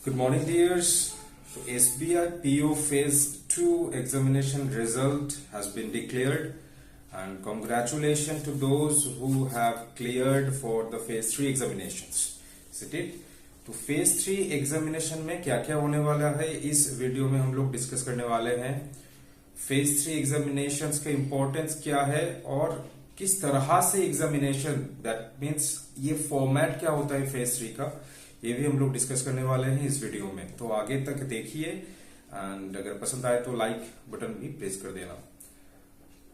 Good morning, dears. So SBI PO Phase 2 examination result has been declared, and congratulations to those who have cleared for the Phase 3 examinations. Is it? तो Phase 3 examination में क्या क्या होने वाला है इस video में हम लोग डिस्कस करने वाले हैं। Phase 3 examinations का इम्पोर्टेंस क्या है और किस तरह से एग्जामिनेशन, दैट मीन्स ये फॉर्मेट क्या होता है Phase 3 का, ये भी हम लोग डिस्कस करने वाले हैं इस वीडियो में। तो आगे तक देखिए एंड अगर पसंद आए तो लाइक बटन भी प्रेस कर देना।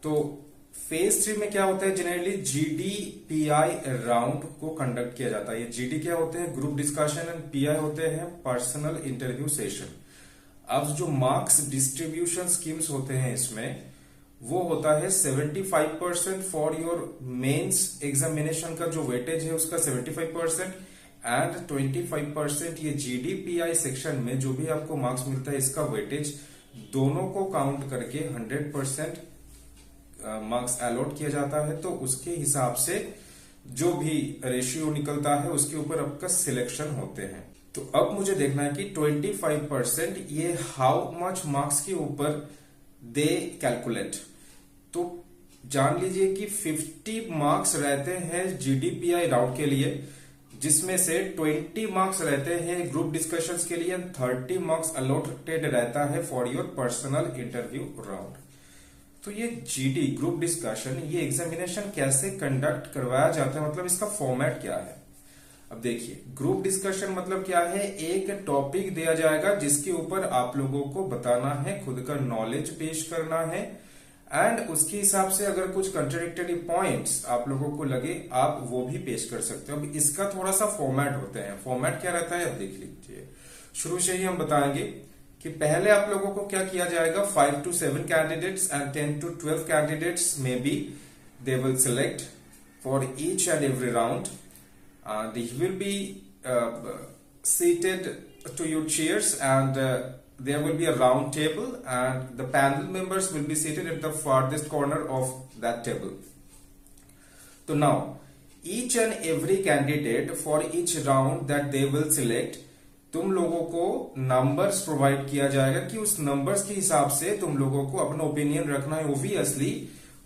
तो फेज 3 में क्या होता है, जनरली जीडीपीआई राउंड को कंडक्ट किया जाता है। ये जीडी क्या होते हैं, ग्रुप डिस्कशन, एंड पीआई होते हैं पर्सनल इंटरव्यू सेशन। अब जो मार्क्स डिस्ट्रीब्यूशन स्कीम्स होते हैं इसमें वो होता है 75% फॉर योर मेंस एग्जामिनेशन का जो वेटेज है उसका 75% एंड 25% ये जीडीपीआई सेक्शन में जो भी आपको मार्क्स मिलता है इसका वेटेज, दोनों को काउंट करके 100% मार्क्स अलॉट किया जाता है। तो उसके हिसाब से जो भी रेशियो निकलता है उसके ऊपर आपका सिलेक्शन होते हैं। तो अब मुझे देखना है कि 25% ये हाउ मच मार्क्स के ऊपर दे कैलकुलेट। तो जान लीजिए कि 50 मार्क्स रहते हैं जीडीपीआई राउंड के लिए, जिसमें से 20 मार्क्स रहते हैं ग्रुप डिस्कशंस के लिए, 30 मार्क्स अलॉटेड रहता है for your personal interview round. तो ये जीडी ग्रुप डिस्कशन, ये एग्जामिनेशन कैसे कंडक्ट करवाया जाता है, मतलब इसका फॉर्मेट क्या है। अब देखिए, ग्रुप डिस्कशन मतलब क्या है, एक टॉपिक दिया जाएगा जिसके ऊपर आप लोगों को बताना है, खुद का नॉलेज पेश करना है, एंड उसके हिसाब से अगर कुछ कंट्राडिक्टरी पॉइंट्स आप लोगों को लगे आप वो भी पेश कर सकते हो। अब इसका थोड़ा सा फॉर्मेट होते हैं। फॉर्मेट क्या रहता है अब देख लीजिए। शुरू से ही हम बताएंगे कि पहले आप लोगों को क्या किया जाएगा, 5 to 7 candidates and 10 to 12 candidates में बी they will select for each and every round. They will be seated to your chairs, and there will be a round table, and the panel members will be seated at the farthest corner of that table. So now each and every candidate for each round that they will select, तुम लोगों को numbers provide किया जाएगा कि उस numbers के हिसाब से तुम लोगों को अपना ओपिनियन रखना है। Obviously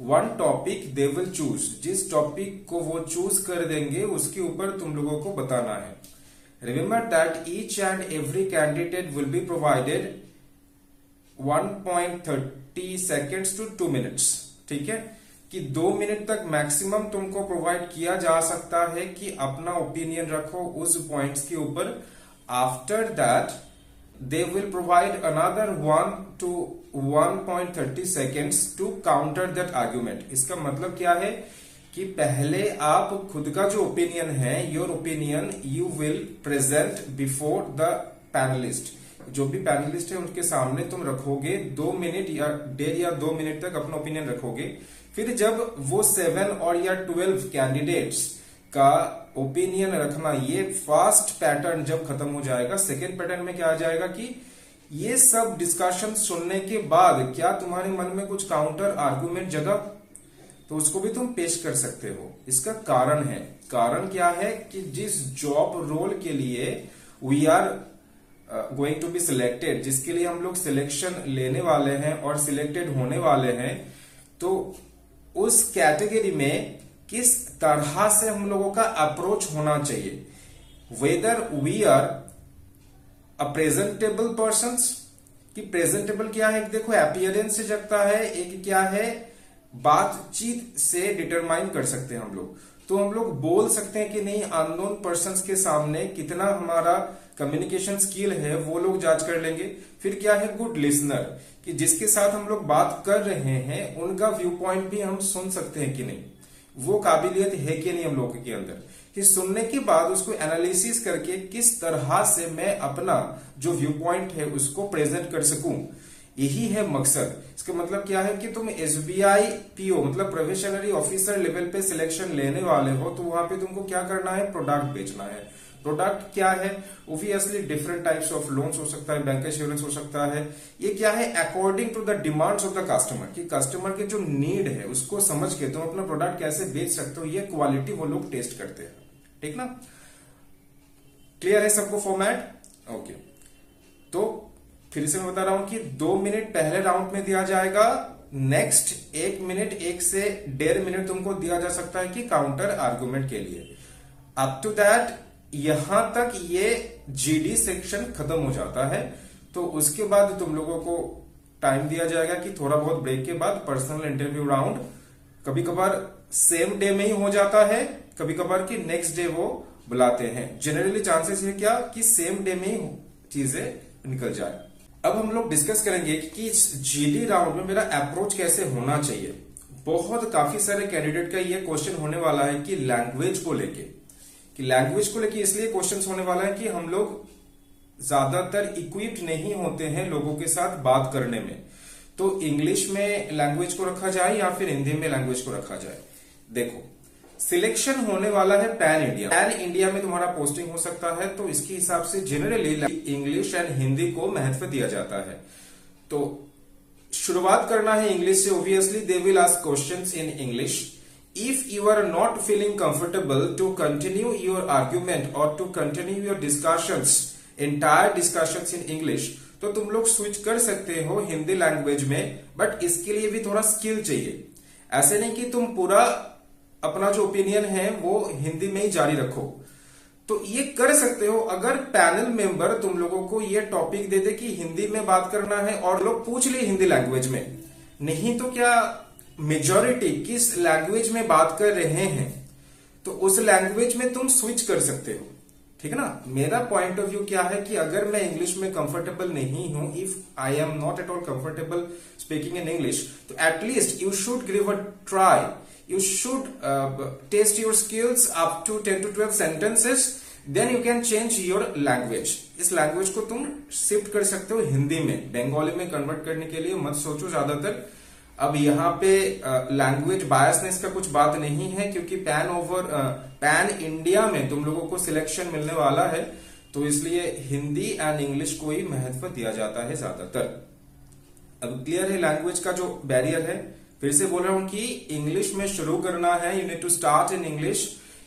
one topic they will choose, जिस टॉपिक को वो चूज कर देंगे उसके ऊपर तुम लोगों को बताना है। Remember that each and every candidate will be provided 1.30 seconds to 2 minutes। ठीक है, कि 2 मिनट तक मैक्सिमम तुमको प्रोवाइड किया जा सकता है कि अपना ओपिनियन रखो उस पॉइंट्स के ऊपर। After that they will provide another 1 to 1.30 seconds to counter that argument। इसका मतलब क्या है कि पहले आप खुद का जो ओपिनियन है, your opinion you will present before the panelist. जो भी पैनलिस्ट है उनके सामने तुम रखोगे 2 मिनट या 1.5 या 2 मिनट तक अपना ओपिनियन रखोगे। फिर जब वो 7 और या 12 कैंडिडेट्स का ओपिनियन रखना, ये फर्स्ट पैटर्न जब खत्म हो जाएगा, सेकेंड पैटर्न में क्या आ जाएगा कि ये सब डिस्कशन सुनने के बाद क्या तुम्हारे मन में कुछ काउंटर आर्गुमेंट जगा, तो उसको भी तुम पेश कर सकते हो। इसका कारण है, कारण क्या है कि जिस जॉब रोल के लिए we are going to be selected, जिसके लिए हम लोग सिलेक्शन लेने वाले हैं और सिलेक्टेड होने वाले हैं, तो उस कैटेगरी में किस तरह से हम लोगों का अप्रोच होना चाहिए। Whether we are a presentable persons, कि प्रेजेंटेबल क्या है, देखो अपीयरेंस से जगता है, एक क्या है बातचीत से डिटरमाइन कर सकते हैं हम लोग। तो हम लोग बोल सकते हैं कि नहीं, अननोन पर्संस के सामने कितना हमारा कम्युनिकेशन स्किल है वो लोग जांच कर लेंगे। फिर क्या है गुड लिसनर, कि जिसके साथ हम लोग बात कर रहे हैं उनका व्यू पॉइंट भी हम सुन सकते हैं कि नहीं, वो काबिलियत है कि नहीं हम लोगों के अंदर, कि सुनने के बाद उसको एनालिसिस करके किस तरह से मैं अपना जो व्यू पॉइंट है उसको प्रेजेंट कर सकूं। यही है मकसद। इसका मतलब क्या है कि तुम एसबीआई पीओ मतलब प्रोबेशनरी ऑफिसर लेवल पे सिलेक्शन लेने वाले हो, तो वहां पे तुमको क्या करना है, प्रोडक्ट बेचना है। प्रोडक्ट क्या है, obviously different types of loans हो सकता है, बैंक इंश्योरेंस हो सकता है। ये क्या है, according to the demands of the customer, कि कस्टमर के जो नीड है उसको समझ के तुम अपना प्रोडक्ट कैसे बेच सकते हो, ये क्वालिटी वो लोग टेस्ट करते हैं। ठीक ना, क्लियर है सबको फॉर्मेट? ओके। फिर से मैं बता रहा हूं कि 2 मिनट पहले राउंड में दिया जाएगा, नेक्स्ट 1 मिनट 1 से 1.5 मिनट तुमको दिया जा सकता है कि काउंटर आर्गुमेंट के लिए। अप टू दैट यहां तक ये जीडी सेक्शन खत्म हो जाता है। तो उसके बाद तुम लोगों को टाइम दिया जाएगा कि थोड़ा बहुत ब्रेक के बाद पर्सनल इंटरव्यू राउंड, कभी कभार सेम डे में ही हो जाता है, कभी कभार कि नेक्स्ट डे वो बुलाते हैं। जनरली चांसेस है क्या कि सेम डे में ही चीजें निकल जाए। अब हम लोग डिस्कस करेंगे कि इस जीडी राउंड में मेरा अप्रोच कैसे होना चाहिए। बहुत काफी सारे कैंडिडेट का ये क्वेश्चन होने वाला है कि लैंग्वेज को लेके इसलिए क्वेश्चंस होने वाला है कि हम लोग ज्यादातर इक्विप्ड नहीं होते हैं लोगों के साथ बात करने में। तो इंग्लिश में लैंग्वेज को रखा जाए या फिर हिंदी में लैंग्वेज को रखा जाए। देखो, सिलेक्शन होने वाला है पैन इंडिया में तुम्हारा पोस्टिंग हो सकता है, तो इसके हिसाब से जनरली इंग्लिश एंड हिंदी को महत्व दिया जाता है। तो शुरुआत करना है इंग्लिश से। Obviously they will ask questions in English. If you are not feeling comfortable to continue your argument or to continue your discussions, entire discussions in English, तो तुम लोग स्विच कर सकते हो हिंदी लैंग्वेज में, बट इसके लिए भी थोड़ा स्किल चाहिए। ऐसे नहीं कि तुम पूरा अपना जो ओपिनियन है वो हिंदी में ही जारी रखो। तो ये कर सकते हो अगर पैनल मेंबर तुम लोगों को ये टॉपिक दे दे कि हिंदी में बात करना है और लोग पूछ लिए हिंदी लैंग्वेज में। नहीं तो क्या मेजॉरिटी किस लैंग्वेज में बात कर रहे हैं, तो उस लैंग्वेज में तुम स्विच कर सकते हो। ठीक है ना। मेरा पॉइंट ऑफ व्यू क्या है कि अगर मैं इंग्लिश में कंफर्टेबल नहीं हूं, if I am not at all comfortable speaking in English, तो at least you should give a try. You should test your skills up to 10 to 12 sentences, then you can change your language. इस language को तुम shift कर सकते हो हिंदी में। बंगाली में convert करने के लिए मत सोचो ज्यादातर। अब यहाँ पे लैंग्वेज बायसनेस का कुछ बात नहीं है, क्योंकि पैन इंडिया में तुम लोगों को सिलेक्शन मिलने वाला है, तो इसलिए हिंदी एंड इंग्लिश को ही महत्व दिया जाता है ज्यादातर। अब क्लियर है लैंग्वेज का जो बैरियर है। फिर से बोल रहा हूं कि इंग्लिश में शुरू करना है, you need to start in English,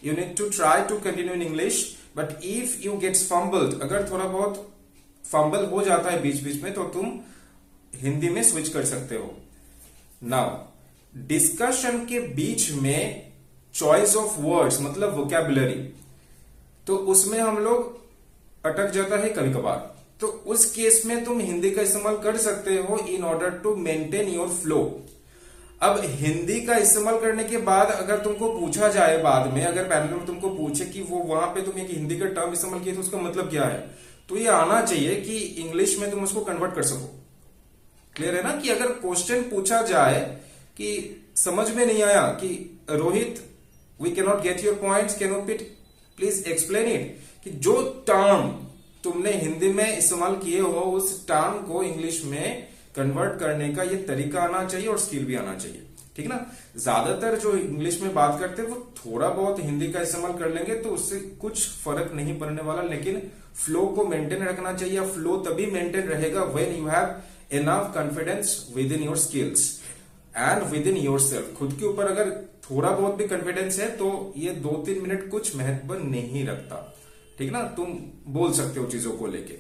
you need to try to continue in English, but if you gets fumbled, अगर थोड़ा बहुत फंबल हो जाता है बीच बीच में, तो तुम हिंदी में स्विच कर सकते हो। नाउ डिस्कशन के बीच में चॉइस ऑफ वर्ड्स मतलब वोकैबुलरी, तो उसमें हम लोग अटक जाता है कभी कभार। तो उस केस में तुम हिंदी का इस्तेमाल कर सकते हो in order to maintain your flow. अब हिंदी का इस्तेमाल करने के बाद अगर तुमको पूछा जाए बाद में, अगर पैनल में तुमको पूछे कि वो वहां पे तुम एक हिंदी का टर्म इस्तेमाल किए तो उसका मतलब क्या है, तो ये आना चाहिए कि इंग्लिश में तुम उसको कन्वर्ट कर सको। क्लियर है ना। कि अगर क्वेश्चन पूछा जाए कि समझ में नहीं आया कि Rohit we can not get your points, can you please explain it, कि जो टर्म तुमने हिंदी में इस्तेमाल किए हो उस टर्म को इंग्लिश में कन्वर्ट करने का ये तरीका आना चाहिए और स्किल भी आना चाहिए। ठीक है ना। ज्यादातर जो इंग्लिश में बात करते हैं वो थोड़ा बहुत हिंदी का इस्तेमाल कर लेंगे, तो उससे कुछ फर्क नहीं पड़ने वाला, लेकिन फ्लो को मेंटेन रखना चाहिए। फ्लो तभी मेंटेन रहेगा when you have enough confidence with in your skills and with in your self. खुद के ऊपर अगर थोड़ा बहुत भी कॉन्फिडेंस है तो ये 2-3 मिनट कुछ महत्व नहीं रखता। ठीक ना। तुम बोल सकते हो चीजों को लेके।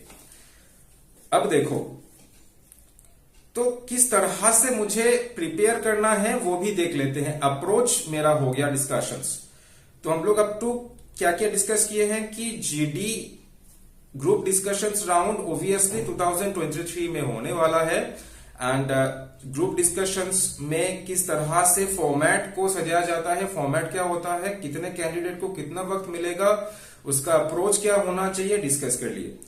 अब देखो, तो किस तरह से मुझे प्रिपेयर करना है वो भी देख लेते हैं। अप्रोच मेरा हो गया डिस्कशंस। तो हम लोग अब टू क्या क्या डिस्कस किए हैं कि GD group discussions round obviously 2023 में होने वाला है, एंड ग्रुप डिस्कशंस में किस तरह से फॉर्मेट को सजाया जाता है, फॉर्मेट क्या होता है, कितने कैंडिडेट को कितना वक्त मिलेगा, उसका अप्रोच क्या होना चाहिए, डिस्कस कर लिए।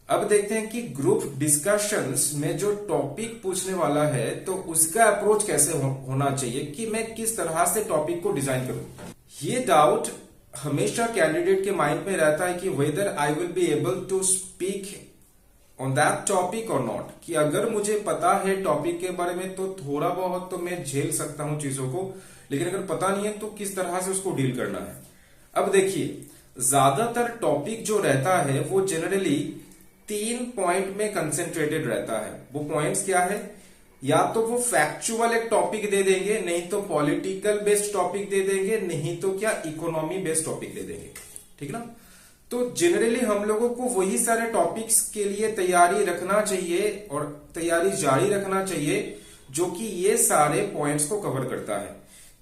अब देखते हैं कि ग्रुप डिस्कशंस में जो टॉपिक पूछने वाला है तो उसका अप्रोच कैसे होना चाहिए, कि मैं किस तरह से टॉपिक को डिजाइन करूं। ये डाउट हमेशा कैंडिडेट के माइंड में रहता है कि whether I will be able to speak on that topic और नॉट, कि अगर मुझे पता है टॉपिक के बारे में तो थोड़ा बहुत तो मैं झेल सकता हूं चीजों को, लेकिन अगर पता नहीं है तो किस तरह से उसको डील करना है। अब देखिए, ज्यादातर टॉपिक जो रहता है वो जनरली 3 पॉइंट में कंसेंट्रेटेड रहता है। वो पॉइंट्स क्या है, या तो वो फैक्चुअल एक टॉपिक दे देंगे, नहीं तो पॉलिटिकल बेस्ड टॉपिक दे देंगे, नहीं तो क्या इकोनॉमी बेस्ड टॉपिक दे देंगे। ठीक ना। तो जनरली हम लोगों को वही सारे टॉपिक्स के लिए तैयारी रखना चाहिए और तैयारी जारी रखना चाहिए जो कि ये सारे पॉइंट्स को कवर करता है।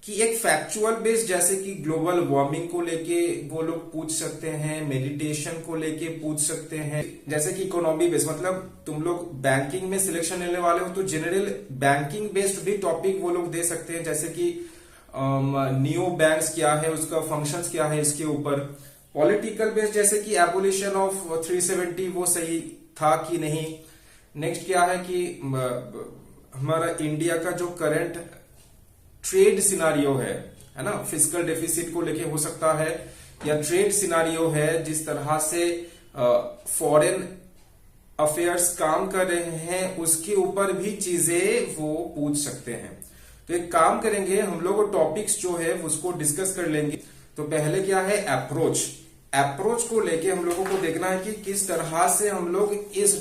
कि एक फैक्चुअल बेस्ड जैसे कि ग्लोबल वार्मिंग को लेके वो लोग पूछ सकते हैं, मेडिटेशन को लेके पूछ सकते हैं, जैसे कि इकोनॉमी बेस्ड, मतलब तुम लोग बैंकिंग में सिलेक्शन लेने वाले हो तो जनरल बैंकिंग बेस्ड भी टॉपिक वो लोग दे सकते हैं, जैसे कि नियो बैंक्स क्या है, उसका फंक्शंस क्या है, इसके ऊपर। पॉलिटिकल बेस्ड जैसे कि एबोलिशन ऑफ 370 वो सही था कि नहीं। नेक्स्ट क्या है कि हमारा इंडिया का जो करंट ट्रेड सिनारियो है ना, फिजिकल डेफिसिट को लेके हो सकता है, या ट्रेड सिनारियो है जिस तरह से फॉरेन अफेयर्स काम कर रहे हैं उसके ऊपर भी चीजें वो पूछ सकते हैं। तो एक काम करेंगे हम लोग, टॉपिक्स जो है उसको डिस्कस कर लेंगे। तो पहले क्या है, अप्रोच को लेके हम लोगों को देखना है कि किस तरह से हम लोग इस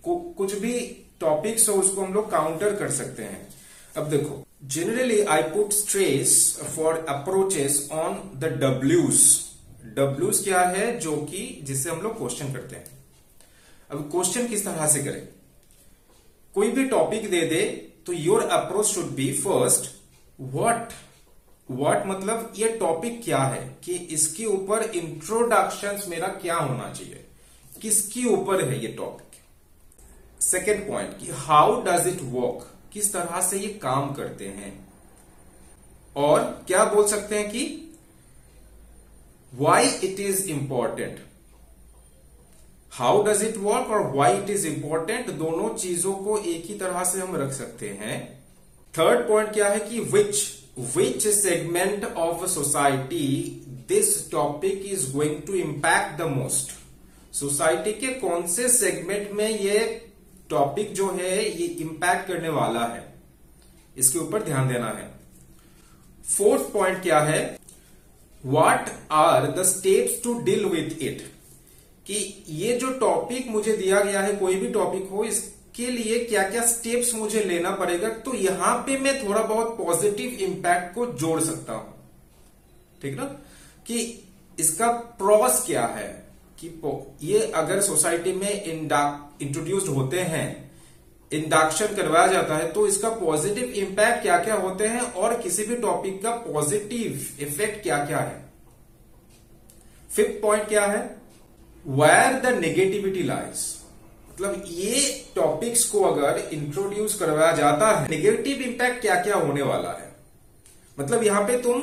कुछ भी टॉपिक्स हो उसको हम लोग काउंटर कर सकते हैं। अब देखो, generally I put stress for approaches on the डब्ल्यूज क्या है, जो कि जिससे हम लोग क्वेश्चन करते हैं। अब क्वेश्चन किस तरह से करें, कोई भी टॉपिक दे दे तो your approach should be first what मतलब ये टॉपिक क्या है, कि इसके ऊपर इंट्रोडक्शन मेरा क्या होना चाहिए, किसके ऊपर है ये टॉपिक। सेकेंड पॉइंट कि हाउ डज इट वर्क, किस तरह से ये काम करते हैं। और क्या बोल सकते हैं कि why it is important, how does it work और व्हाई इट इज इंपॉर्टेंट, दोनों चीजों को एक ही तरह से हम रख सकते हैं। थर्ड पॉइंट क्या है कि which segment of society this topic is going to impact the most, society के कौन से सेगमेंट में ये टॉपिक जो है ये इंपैक्ट करने वाला है, इसके ऊपर ध्यान देना है। फोर्थ पॉइंट क्या है, what are the steps to deal with it, कि ये जो टॉपिक मुझे दिया गया है, कोई भी टॉपिक हो, इसके लिए क्या क्या स्टेप्स मुझे लेना पड़ेगा। तो यहां पे मैं थोड़ा बहुत पॉजिटिव इंपैक्ट को जोड़ सकता हूं, ठीक ना, कि इसका प्रॉस क्या है, कि ये अगर सोसाइटी में इंट्रोड्यूस्ड होते हैं, इंडक्शन करवाया जाता है, तो इसका पॉजिटिव इंपैक्ट क्या क्या होते हैं और किसी भी टॉपिक का पॉजिटिव इफेक्ट क्या क्या है। फिफ्थ पॉइंट क्या है, वेयर द नेगेटिविटी लाइज, मतलब ये टॉपिक्स को अगर इंट्रोड्यूस करवाया जाता है, नेगेटिव इंपैक्ट क्या क्या होने वाला है, मतलब यहां पे तुम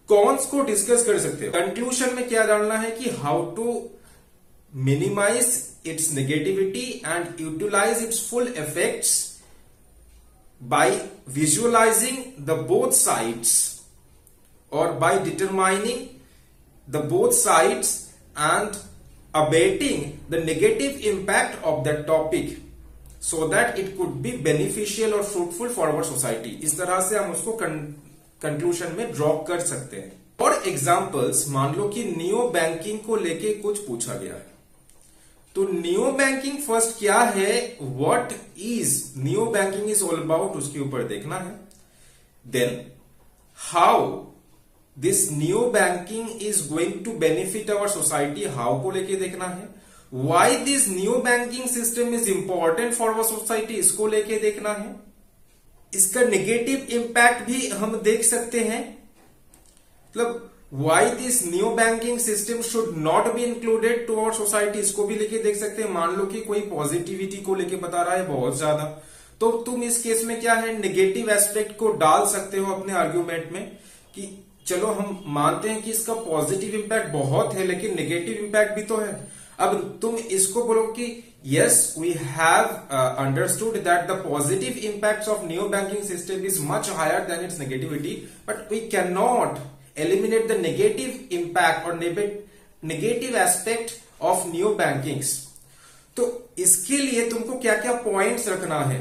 कॉन्स को डिस्कस कर सकते हो। कंक्लूजन में क्या जानना है कि how to minimize its negativity and utilize its full effects by visualizing the both sides or by determining the both sides and abating the negative impact of that topic so that it could be beneficial or fruitful for our society। इस तरह से हम उसको conclusion में drop कर सकते हैं। और एग्जांपल्स, मान लो कि नियो बैंकिंग को लेके कुछ पूछा गया है, तो नियो बैंकिंग फर्स्ट क्या है, what is neo banking is all about, उसके ऊपर देखना है। Then how this neo banking is going to benefit our society, how को लेके देखना है। Why this neo banking system is important for our society, इसको लेके देखना है। इसका नेगेटिव इंपैक्ट भी हम देख सकते हैं, मतलब why this new banking system should not be included to our society, इसको भी लेके देख सकते हैं। मान लो कि कोई पॉजिटिविटी को लेके बता रहा है बहुत ज्यादा, तो तुम इस केस में क्या है, नेगेटिव एस्पेक्ट को डाल सकते हो अपने आर्ग्यूमेंट में, कि चलो हम मानते हैं कि इसका पॉजिटिव इंपैक्ट बहुत है लेकिन नेगेटिव इंपैक्ट भी तो है। अब तुम इसको बोलो कि yes we have understood that the positive impacts of neo banking system is much higher than its negativity, but we cannot eliminate the negative impact or negative aspect of neo bankings। तो इसके लिए तुमको क्या क्या points रखना है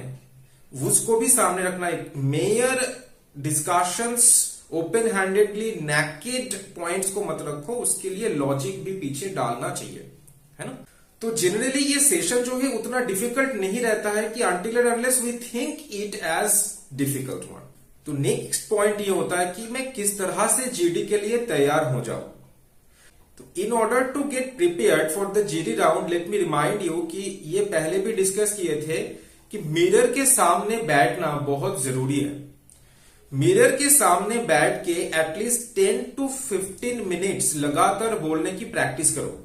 उसको भी सामने रखना है। Mayor discussions open handedly naked points को मत रखो, उसके लिए लॉजिक भी पीछे डालना चाहिए, है ना। तो जनरली ये सेशन जो है उतना डिफिकल्ट नहीं रहता है कि until and unless we think it as difficult one। तो नेक्स्ट पॉइंट ये होता है कि मैं किस तरह से जीडी के लिए तैयार हो जाऊं। तो in order to get prepared for the GD round, let me remind you कि ये पहले भी डिस्कस किए थे कि मिरर के सामने बैठना बहुत जरूरी है। मिरर के सामने बैठ के एटलीस्ट 10 to 15 मिनट्स लगातार बोलने की प्रैक्टिस करो।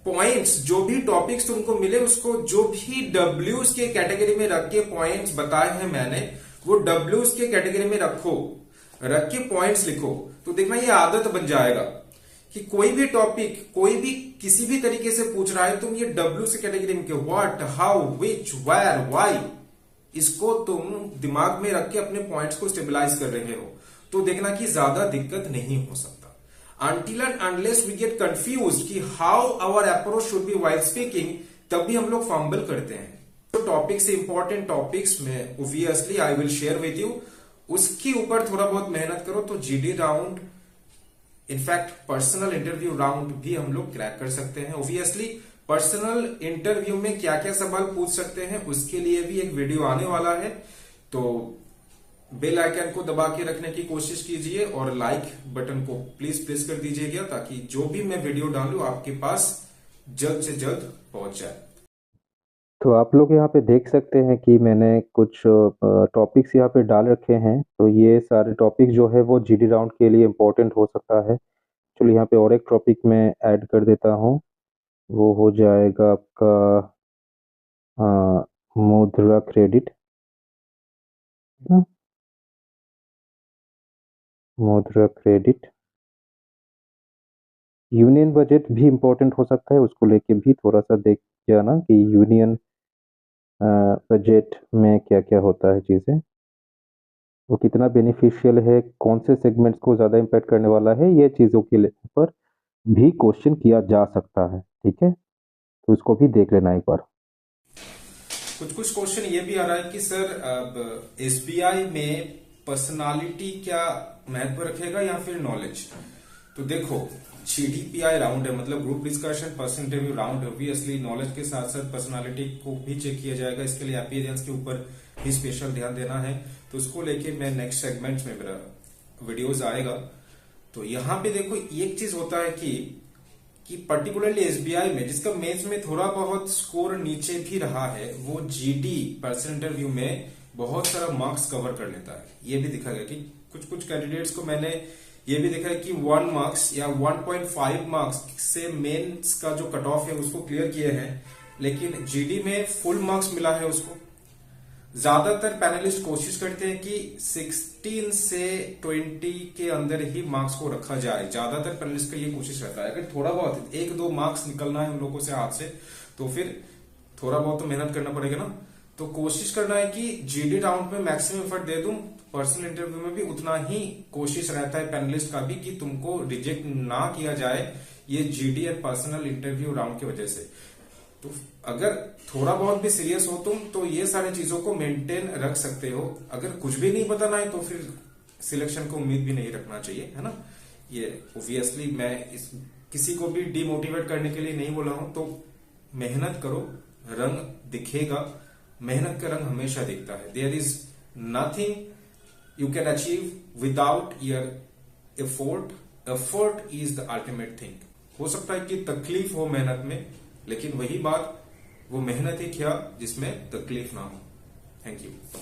पॉइंट्स, जो भी टॉपिक्स तुमको मिले उसको जो भी डब्ल्यूज के कैटेगरी में रख के पॉइंट्स बताए हैं मैंने, वो डब्ल्यूज के कैटेगरी में रखो, रख के पॉइंट्स लिखो। तो देखना ये आदत बन जाएगा कि कोई भी टॉपिक, कोई भी किसी भी तरीके से पूछ रहा है, तुम ये डब्ल्यू से कैटेगरी में what, how, which, where, why, इसको तुम दिमाग में रख के अपने पॉइंट्स को स्टेबलाइज कर रहे हो, तो देखना कि ज्यादा दिक्कत नहीं हो सकता। Until and unless we get confused कि how our approach should be while speaking, तब भी हम लोग फंबल करते हैं। तो टॉपिक से इंपॉर्टेंट टॉपिक्स में obviously I will share with you, उसके ऊपर थोड़ा बहुत मेहनत करो तो GD round, in fact personal interview round भी हम लोग क्रैक कर सकते हैं। ऑब्वियसली पर्सनल इंटरव्यू में क्या क्या सवाल पूछ सकते हैं उसके लिए भी एक वीडियो आने वाला है, तो बेल आइकन को दबा के रखने की कोशिश कीजिए और लाइक बटन को प्लीज प्रेस कर दीजिएगा ताकि जो भी मैं वीडियो डालूं आपके पास जल्द से जल्द पहुंच जाए। तो आप लोग यहाँ पे देख सकते हैं कि मैंने कुछ टॉपिक्स यहाँ पे डाल रखे हैं। तो ये सारे टॉपिक जो है वो जीडी राउंड के लिए इम्पोर्टेंट हो सकता है। चलिए यहाँ पे और एक टॉपिक मैं ऐड कर देता हूँ, वो हो जाएगा आपका मुद्रा क्रेडिट। मुद्रा क्रेडिट, यूनियन बजट भी इम्पोर्टेंट हो सकता है, उसको लेके भी थोड़ा सा देख जाना कि यूनियन बजट में क्या क्या होता है चीज़ें, वो कितना बेनिफिशियल है, कौन से सेगमेंट्स को ज़्यादा इम्पैक्ट करने वाला है, ये चीज़ों के ऊपर भी क्वेश्चन किया जा सकता है। ठीक है, तो इसको भी देख लेना एक बार। कुछ क्वेश्चन ये भी आ रहा है कि सर अब एसबीआई में पर्सनालिटी क्या महत्व रखेगा या फिर नॉलेज। तो देखो जीडीपीआई राउंड है, मतलब group discussion person interview round है, ऑब्वियसली नॉलेज के साथ साथ पर्सनालिटी को भी चेक किया जाएगा। इसके लिए अपीयरेंस के ऊपर भी स्पेशल ध्यान देना है, तो उसको लेके मैं नेक्स्ट सेगमेंट में मेरा वीडियोज आएगा। तो यहाँ पे देखो एक चीज होता है कि पर्टिकुलरली एसबीआई में जिसका मेंस में थोड़ा बहुत स्कोर नीचे भी रहा है, वो जीडी पर्सन इंटरव्यू में बहुत सारा मार्क्स कवर कर लेता है। ये भी दिखा गया कि कुछ कैंडिडेट्स को मैंने ये भी देखा है कि 1 मार्क्स या 1.5 मार्क्स से मेंस का जो कट ऑफ है उसको क्लियर किए हैं, लेकिन जीडी में फुल मार्क्स मिला है उसको। ज्यादातर पैनलिस्ट कोशिश करते हैं कि 16 से 20 के अंदर ही मार्क्स को रखा जाए। ज्यादातर पैनलिस्ट का ये कोशिश रहता है। अगर थोड़ा बहुत 1-2 मार्क्स निकलना है उन लोगों से हाथ से, तो फिर थोड़ा बहुत तो मेहनत करना पड़ेगा ना। तो कोशिश करना है कि जीडी राउंड में मैक्सिमम एफर्ट दे दूं। पर्सनल इंटरव्यू में भी उतना ही कोशिश रहता है पैनलिस्ट का भी कि तुमको रिजेक्ट ना किया जाए ये जीडी और पर्सनल इंटरव्यू राउंड की वजह से। तो अगर थोड़ा बहुत भी सीरियस हो तुम तो ये सारी चीजों को मेंटेन रख सकते हो। अगर कुछ भी नहीं बताना है तो फिर सिलेक्शन को उम्मीद भी नहीं रखना चाहिए, है ना। ये ऑब्वियसली मैं किसी को भी डिमोटिवेट करने के लिए नहीं बोला हूं। तो मेहनत करो, रंग दिखेगा, मेहनत का रंग हमेशा दिखता है। There is nothing you can achieve without your effort. Effort is the ultimate thing. हो सकता है कि तकलीफ हो मेहनत में, लेकिन वही बात, वो मेहनत ही क्या जिसमें तकलीफ ना हो। Thank you.